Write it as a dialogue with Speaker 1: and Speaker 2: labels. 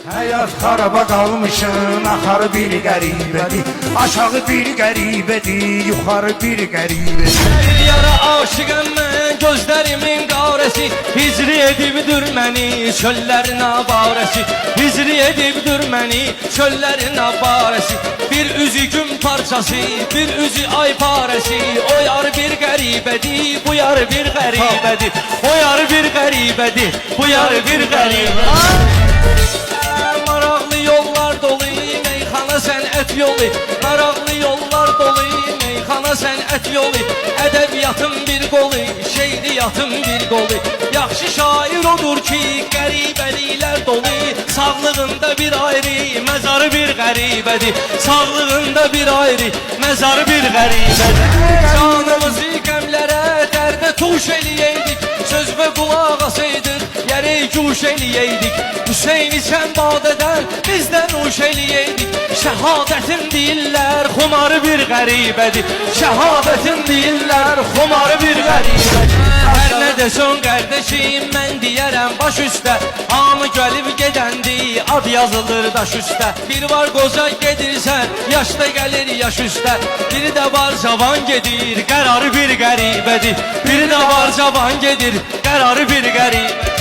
Speaker 1: Həyat xaraba qalmışın, axar bir qəribədir. Aşağı bir qəribədir, yuxarı bir qəribədir.
Speaker 2: Hər yara aşıqəm mən, gözlərimin qarəsi. Hicri edibdir məni, çöllərin abarəsi. Hicri edibdir məni, çöllərin abarəsi. Bir üzü gün parçası, bir üzü ay parəsi. O yar bir qəribədir, bu yar bir qəribədir. O yar bir qəribədir, bu yar bir qəribədir. Maraqlı yollar dolu, meyxana sənət yolu. Maraqlı yollar dolu, meyxana sənət yolu. Ədəbiyyatın bir qolu, şeiriyyatın bir qolu. Yaxşı şair odur ki, qəribəliklər dolu. Sağlığında bir ayrı, məzarı bir qəribədir. Sağlığında bir ayrı, məzarı bir qəribədir. Canımızı qəmlərə, dərdə tuş eləyəydik. Söz və qulaq asaydık, yərək cuş eləyəydik. Hüseyni sən badədən, bizdən uş eləyəydik. Şəhadətin deyirlər, xumarı bir qəribədir. Şəhadətin deyirlər, xumarı bir qəribədir. Hər nə desən qardeşim, mən deyərəm baş üstə. Hamı gəlib gedəndi, ad yazılır daş üstə. Bir var qoca gedirsən, yaşda gəlir yaş üstə. Biri də var cavan gedir, qərarı bir qəribədir. Biri də var cavan gedir, qərarı bir qəribədir.